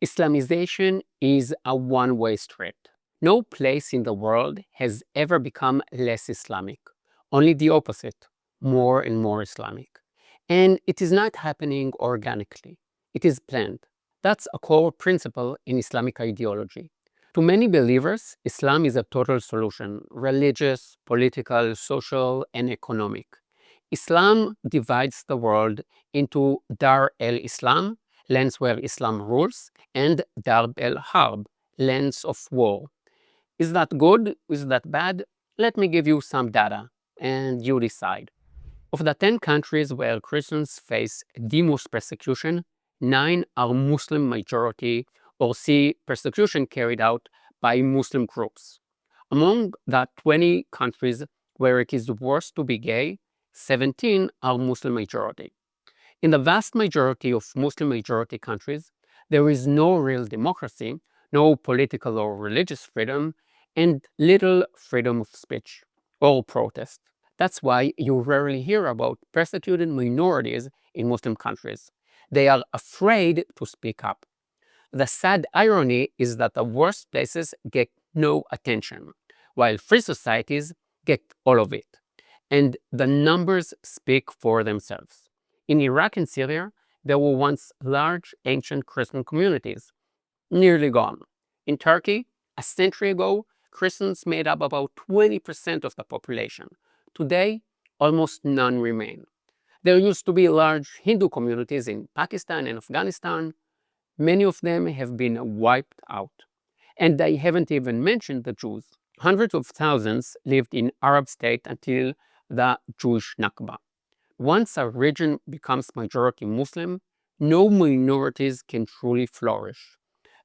Islamization is a one-way street. No place in the world has ever become less Islamic. Only the opposite, more and more Islamic. And it is not happening organically. It is planned. That's a core principle in Islamic ideology. To many believers, Islam is a total solution, religious, political, social, and economic. Islam divides the world into Dar el-Islam, lands where Islam rules, and Darb el-Harb, lands of war. Is that good? Is that bad? Let me give you some data, and you decide. Of the 10 countries where Christians face the most persecution, 9 are Muslim majority or see persecution carried out by Muslim groups. Among the 20 countries where it is worse to be gay, 17 are Muslim majority. In the vast majority of Muslim majority countries, there is no real democracy, no political or religious freedom, and little freedom of speech or protest. That's why you rarely hear about persecuted minorities in Muslim countries. They are afraid to speak up. The sad irony is that the worst places get no attention, while free societies get all of it. And the numbers speak for themselves. In Iraq and Syria, there were once large ancient Christian communities, nearly gone. In Turkey, a century ago, Christians made up about 20% of the population. Today, almost none remain. There used to be large Hindu communities in Pakistan and Afghanistan. Many of them have been wiped out. And I haven't even mentioned the Jews. Hundreds of thousands lived in Arab states until the Jewish Nakba. Once a region becomes majority Muslim, no minorities can truly flourish.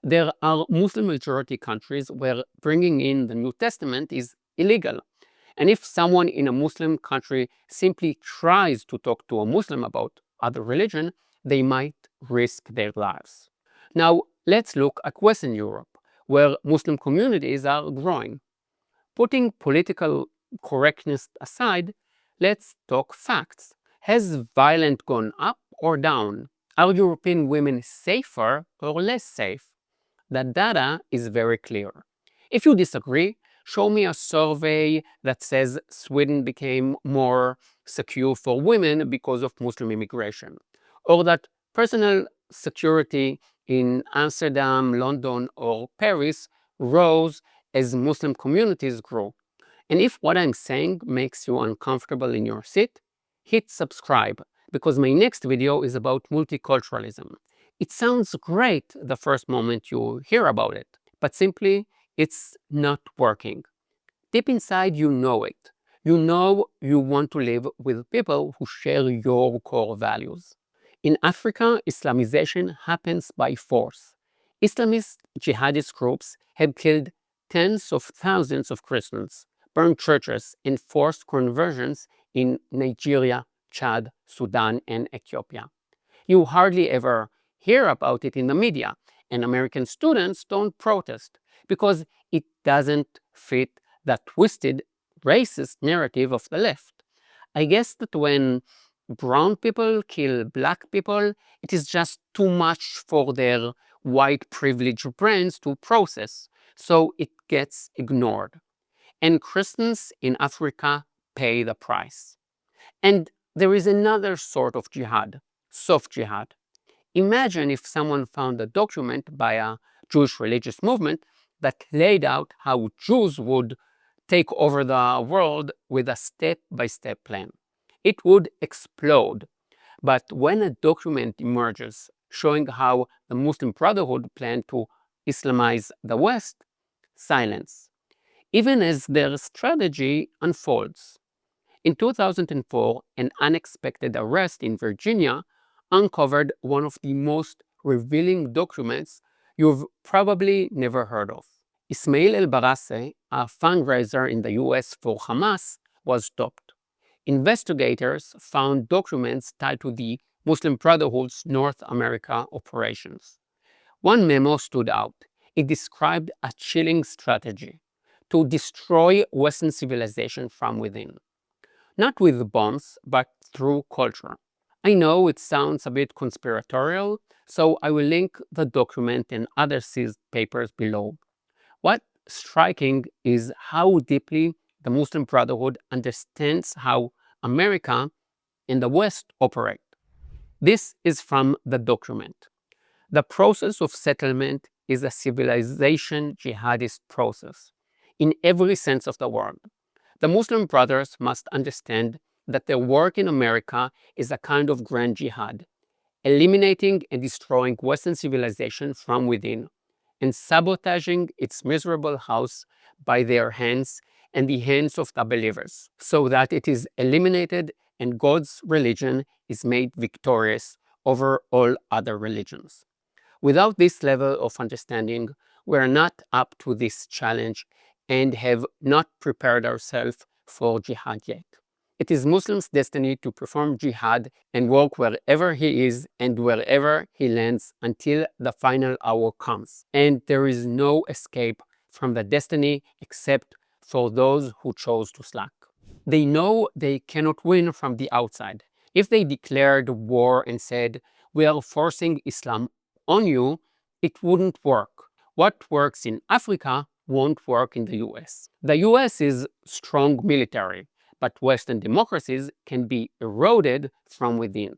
There are Muslim majority countries where bringing in the New Testament is illegal. And if someone in a Muslim country simply tries to talk to a Muslim about other religion, they might risk their lives. Now, let's look at Western Europe, where Muslim communities are growing. Putting political correctness aside, let's talk facts. Has violence gone up or down? Are European women safer or less safe? The data is very clear. If you disagree, show me a survey that says Sweden became more secure for women because of Muslim immigration, or that personal security in Amsterdam, London, or Paris rose as Muslim communities grew. And if what I'm saying makes you uncomfortable in your seat, hit subscribe, because my next video is about multiculturalism. It sounds great the first moment you hear about it, but simply it's not working. Deep inside, you know it. You know you want to live with people who share your core values. In Africa, Islamization happens by force. Islamist jihadist groups have killed tens of thousands of Christians, burned churches, and forced conversions in Nigeria, Chad, Sudan, and Ethiopia. You hardly ever hear about it in the media, and American students don't protest because it doesn't fit the twisted, racist narrative of the left. I guess that when brown people kill black people, it is just too much for their white privilege brains to process, so it gets ignored. And Christians in Africa pay the price. And there is another sort of jihad, soft jihad. Imagine if someone found a document by a Jewish religious movement that laid out how Jews would take over the world with a step-by-step plan. It would explode. But when a document emerges showing how the Muslim Brotherhood planned to Islamize the West, silence, even as their strategy unfolds. In 2004, an unexpected arrest in Virginia uncovered one of the most revealing documents you've probably never heard of. Ismail el-Barase, a fundraiser in the US for Hamas, was stopped. Investigators found documents tied to the Muslim Brotherhood's North America operations. One memo stood out. It described a chilling strategy to destroy Western civilization from within. Not with bombs, but through culture. I know it sounds a bit conspiratorial, so I will link the document and other seized papers below. What's striking is how deeply the Muslim Brotherhood understands how America and the West operate. This is from the document. The process of settlement is a civilization jihadist process in every sense of the word. The Muslim brothers must understand that their work in America is a kind of grand jihad, eliminating and destroying Western civilization from within, and sabotaging its miserable house by their hands and the hands of the believers, so that it is eliminated and God's religion is made victorious over all other religions. Without this level of understanding, we are not up to this challenge and have not prepared ourselves for jihad yet. It is Muslim's destiny to perform jihad and work wherever he is and wherever he lands until the final hour comes. And there is no escape from the destiny except for those who chose to slack. They know they cannot win from the outside. If they declared war and said, "We are forcing Islam on you," it wouldn't work. What works in Africa won't work in the US. The US is strong military, but Western democracies can be eroded from within.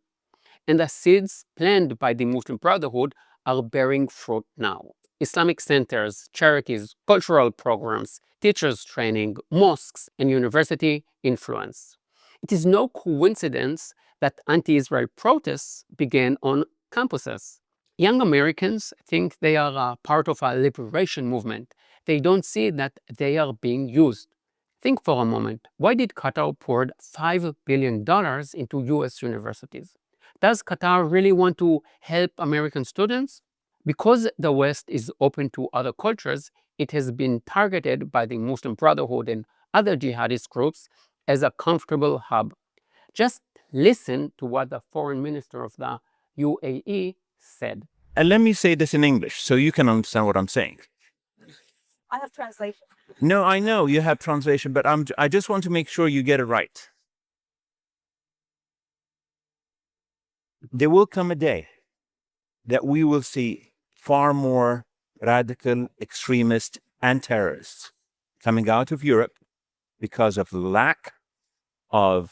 And the seeds planted by the Muslim Brotherhood are bearing fruit now. Islamic centers, charities, cultural programs, teachers training, mosques, and university influence. It is no coincidence that anti-Israel protests began on campuses. Young Americans think they are a part of a liberation movement. They don't see that they are being used. Think for a moment, why did Qatar pour $5 billion into US universities? Does Qatar really want to help American students? Because the West is open to other cultures, it has been targeted by the Muslim Brotherhood and other jihadist groups as a comfortable hub. Just listen to what the foreign minister of the UAE said. And let me say this in English so you can understand what I'm saying. I have translation. No, I know you have translation, but I just want to make sure you get it right. There will come a day that we will see far more radical extremists and terrorists coming out of Europe because of lack of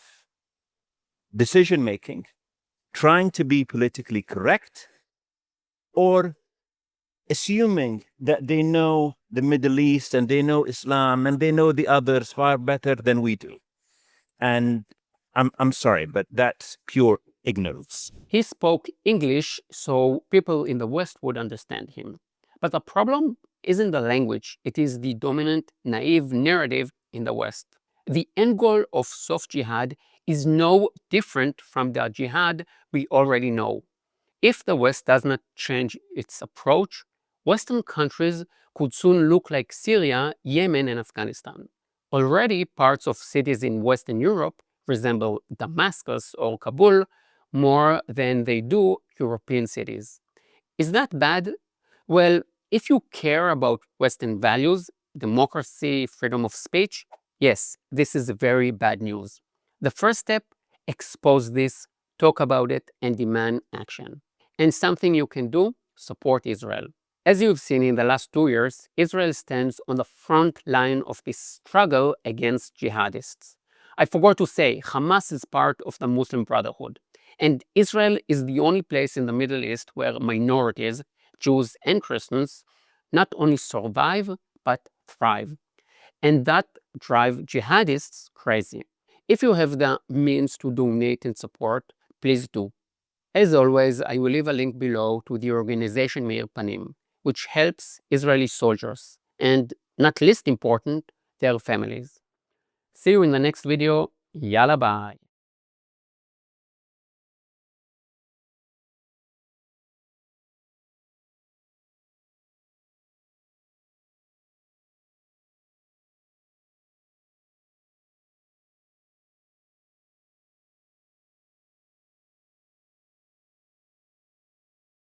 decision making, trying to be politically correct, or assuming that they know the Middle East and they know Islam and they know the others far better than we do. And I'm sorry, but that's pure ignorance. He spoke English so people in the West would understand him. But the problem isn't the language, it is the dominant, naive narrative in the West. The end goal of soft jihad is no different from the jihad we already know. If the West does not change its approach, Western countries could soon look like Syria, Yemen, and Afghanistan. Already, parts of cities in Western Europe resemble Damascus or Kabul more than they do European cities. Is that bad? Well, if you care about Western values, democracy, freedom of speech, yes, this is very bad news. The first step, expose this, talk about it, and demand action. And something you can do, support Israel. As you've seen in the last 2 years, Israel stands on the front line of this struggle against jihadists. I forgot to say, Hamas is part of the Muslim Brotherhood. And Israel is the only place in the Middle East where minorities, Jews and Christians, not only survive, but thrive. And that drives jihadists crazy. If you have the means to donate and support, please do. As always, I will leave a link below to the organization Meir Panim, which helps Israeli soldiers, and not least important, their families. See you in the next video. Yalla bye.